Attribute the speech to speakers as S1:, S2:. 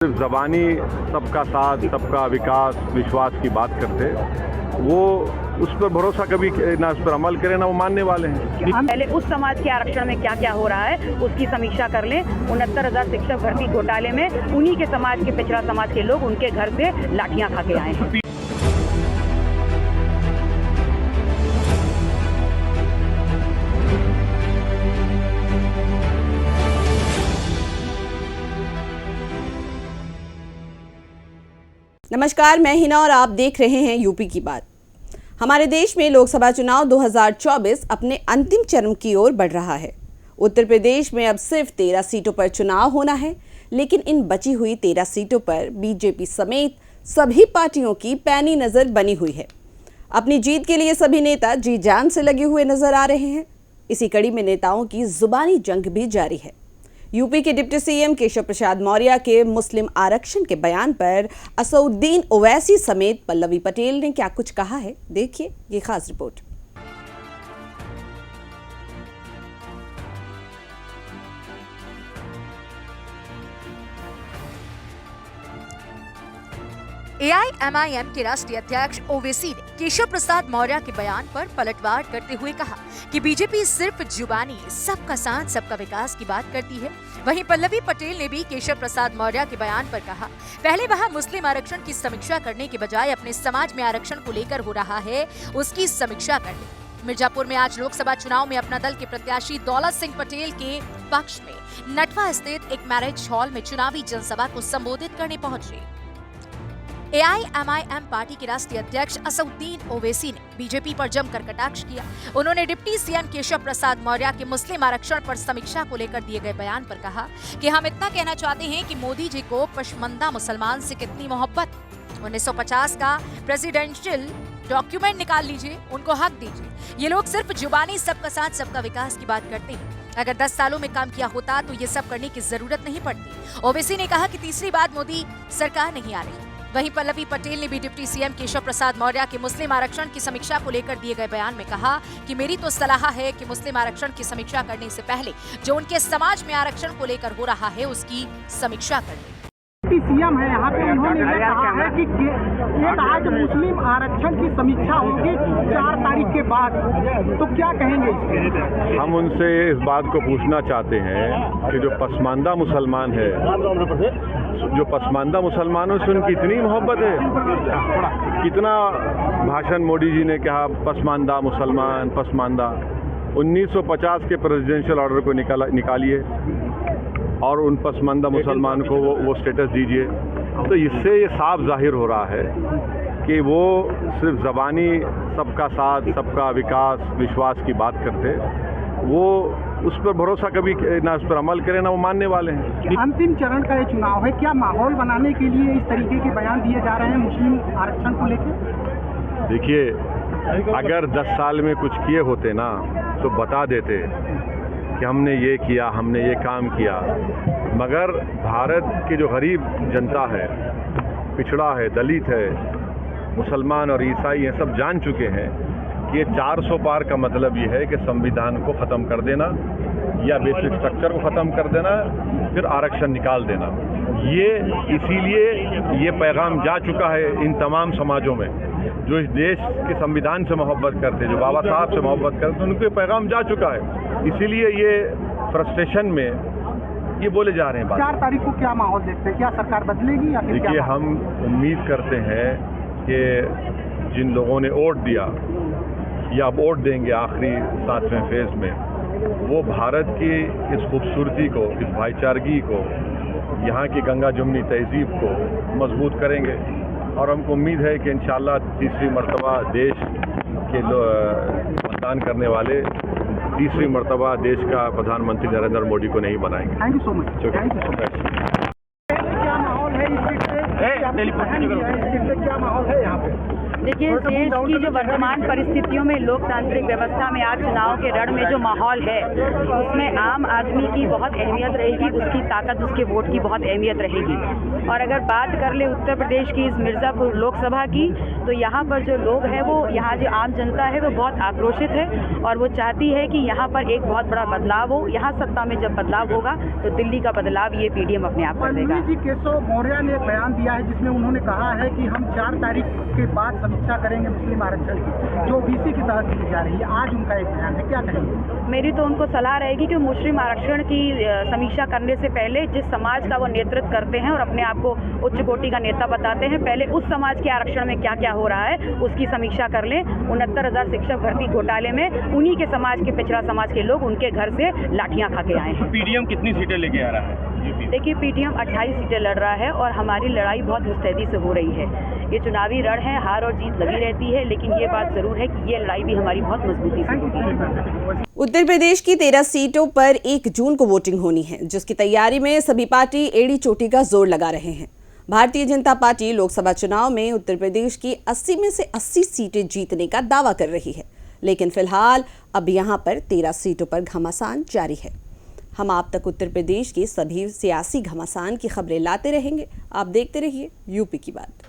S1: सिर्फ ज़बानी सबका साथ, सबका विकास, विश्वास की बात करते, वो उस पर भरोसा कभी ना उस पर अमल करें ना वो मानने वाले हैं।
S2: हम पहले उस समाज के आरक्षण में क्या क्या हो रहा है उसकी समीक्षा कर लें। 69,000 शिक्षक भर्ती घोटाले में उन्हीं के समाज के, पिछड़ा समाज के लोग उनके घर से लाठियां खा के आए हैं।
S3: नमस्कार, मैं हिना और आप देख रहे हैं यूपी की बात। हमारे देश में लोकसभा चुनाव 2024 अपने अंतिम चरण की ओर बढ़ रहा है। उत्तर प्रदेश में अब सिर्फ 13 सीटों पर चुनाव होना है, लेकिन इन बची हुई 13 सीटों पर बीजेपी समेत सभी पार्टियों की पैनी नजर बनी हुई है। अपनी जीत के लिए सभी नेता जी जान से लगे हुए नजर आ रहे हैं। इसी कड़ी में नेताओं की जुबानी जंग भी जारी है। यूपी के डिप्टी सीएम केशव प्रसाद मौर्य के मुस्लिम आरक्षण के बयान पर असउद्दीन ओवैसी समेत पल्लवी पटेल ने क्या कुछ कहा है, देखिए ये खास रिपोर्ट।
S4: AIMIM के राष्ट्रीय अध्यक्ष ओवैसी ने केशव प्रसाद मौर्य के बयान पर पलटवार करते हुए कहा कि बीजेपी सिर्फ जुबानी सबका साथ सबका विकास की बात करती है। वहीं पल्लवी पटेल ने भी केशव प्रसाद मौर्य के बयान पर कहा, पहले वहां मुस्लिम आरक्षण की समीक्षा करने के बजाय अपने समाज में आरक्षण को लेकर हो रहा है उसकी समीक्षा कर ले। मिर्जापुर में आज लोकसभा चुनाव में अपना दल के प्रत्याशी दौलत सिंह पटेल के पक्ष में नटवा स्थित एक मैरिज हॉल में चुनावी जनसभा को संबोधित करने पहुंचे। AIMIM पार्टी के राष्ट्रीय अध्यक्ष असउद्दीन ओवैसी ने बीजेपी पर जमकर कटाक्ष किया। उन्होंने डिप्टी सीएम केशव प्रसाद मौर्य के मुस्लिम आरक्षण पर समीक्षा को लेकर दिए गए बयान पर कहा कि हम इतना कहना चाहते हैं कि मोदी जी को पसमानदा मुसलमान से कितनी मोहब्बत। 1950 का प्रेसिडेंशियल डॉक्यूमेंट निकाल लीजिए, उनको हक दीजिए। ये लोग सिर्फ जुबानी सबका साथ सबका विकास की बात करते हैं। अगर 10 सालों में काम किया होता तो ये सब करने की जरूरत नहीं पड़ती। ओवैसी ने कहा कि तीसरी बात मोदी सरकार नहीं आ रही। वहीं पल्लवी पटेल ने भी डिप्टी सीएम केशव प्रसाद मौर्य के मुस्लिम आरक्षण की समीक्षा को लेकर दिए गए बयान में कहा कि मेरी तो सलाह है कि मुस्लिम आरक्षण की समीक्षा करने से पहले जो उनके समाज में आरक्षण को लेकर हो रहा है उसकी समीक्षा कर लें।
S5: डिप्टी सीएम है यहाँ पे, उन्होंने ये कहा है कि आज मुस्लिम आरक्षण की समीक्षा होगी 4 तारीख के बाद, तो क्या कहेंगे इस पे?
S1: हम उनसे इस बात को पूछना चाहते हैं कि जो पसमानदा मुसलमान है, जो पसमानदा मुसलमानों से उनकी इतनी मोहब्बत है, कितना भाषण मोदी जी ने कहा पसमानदा मुसलमान पसमानदा। 1950 के प्रेसिडेंशियल ऑर्डर को निकालिए और उन पसमानदा मुसलमान को वो स्टेटस दीजिए। तो इससे ये साफ जाहिर हो रहा है कि वो सिर्फ ज़बानी सबका साथ, सबका विकास, विश्वास की बात करते, वो उस पर भरोसा कभी ना उस पर अमल करें ना वो मानने वाले हैं।
S5: अंतिम चरण का ये चुनाव है, क्या माहौल बनाने के लिए इस तरीके के बयान दिए जा रहे हैं मुस्लिम आरक्षण को लेकर?
S1: देखिए, अगर 10 साल में कुछ किए होते ना तो बता देते कि हमने ये किया, हमने ये काम किया। मगर भारत की जो गरीब जनता है, पिछड़ा है, दलित है, मुसलमान और ईसाई हैं, सब जान चुके हैं कि ये 400 पार का मतलब ये है कि संविधान को ख़त्म कर देना या बेसिक स्ट्रक्चर को ख़त्म कर देना, फिर आरक्षण निकाल देना। ये इसीलिए ये पैगाम जा चुका है इन तमाम समाजों में जो इस देश के संविधान से मोहब्बत करते, जो बाबा साहब से मोहब्बत करते, उनको पैगाम जा चुका है। इसीलिए ये फ्रस्ट्रेशन में ये बोले जा रहे हैं।
S5: 4 तारीख को क्या माहौल देखते हैं, क्या सरकार बदलेगी या फिर?
S1: देखिए, हम उम्मीद करते हैं कि जिन लोगों ने वोट दिया या अब वोट देंगे आखिरी 7वें फेज में, वो भारत की इस खूबसूरती को, इस भाईचारगी को, यहाँ की गंगा जमुनी तहजीब को मजबूत करेंगे। और हमको उम्मीद है कि इंशाअल्लाह तीसरी मरतबा देश के मतदान करने वाले तीसरी मरतबा देश का प्रधानमंत्री नरेंद्र मोदी को नहीं बनाएंगे।
S5: Thank you so much. क्या माहौल है इस सीट पे? क्या माहौल है यहाँ पे?
S2: देखिए, देश की जो वर्तमान परिस्थितियों में लोकतांत्रिक व्यवस्था में आज चुनाव के रण में जो माहौल है, उसमें आम आदमी की बहुत अहमियत रहेगी, उसकी ताकत, उसके वोट की बहुत अहमियत रहेगी। और अगर बात कर ले उत्तर प्रदेश की इस मिर्ज़ापुर लोकसभा की, तो यहाँ पर जो लोग हैं, वो यहाँ जो आम जनता है वो बहुत आक्रोशित है और वो चाहती है कि यहाँ पर एक बहुत बड़ा बदलाव हो। यहाँ सत्ता में जब बदलाव होगा तो दिल्ली का बदलाव ये पीडीएम अपने आप कर देगा।
S5: जी, केशव मौर्य ने एक बयान दिया है जिसमें उन्होंने कहा है कि हम 4 तारीख के बाद समीक्षा करेंगे मुस्लिम आरक्षण की, जो ओबीसी की तहत दी जा रही है। आज उनका एक बयान है, क्या कहेंगे?
S2: मेरी तो उनको सलाह रहेगी कि मुस्लिम आरक्षण की समीक्षा करने से पहले जिस समाज का वो नेतृत्व करते हैं और अपने आप को उच्च कोटि का नेता बताते हैं, पहले उस समाज के आरक्षण में क्या क्या हो रहा है उसकी समीक्षा कर लें। 69,000 शिक्षक भर्ती घोटाले में उन्हीं के समाज के, पिछड़ा समाज के लोग उनके घर से लाठियां खा के आए हैं।
S6: पीडीएम कितनी सीटें लेके आ रहा है?
S2: देखिए, पीडीएम 28 सीटें लड़ रहा है और हमारी लड़ाई बहुत मुस्तैदी से हो रही है। ये चुनावी रण है, हार और जीत लगी रहती है, लेकिन ये बात जरूर है कि ये लड़ाई भी हमारी बहुत मजबूती से होगी।
S3: उत्तर प्रदेश की 13 सीटों पर 1 जून को वोटिंग होनी है, जिसकी तैयारी में सभी पार्टी एड़ी चोटी का जोर लगा रहे हैं। भारतीय जनता पार्टी लोकसभा चुनाव में उत्तर प्रदेश की 80 में से 80 सीटें जीतने का दावा कर रही है, लेकिन फिलहाल अब यहां पर 13 सीटों पर घमासान जारी है। हम आप तक उत्तर प्रदेश के सभी सियासी घमासान की खबरें लाते रहेंगे। आप देखते रहिए यूपी की बात।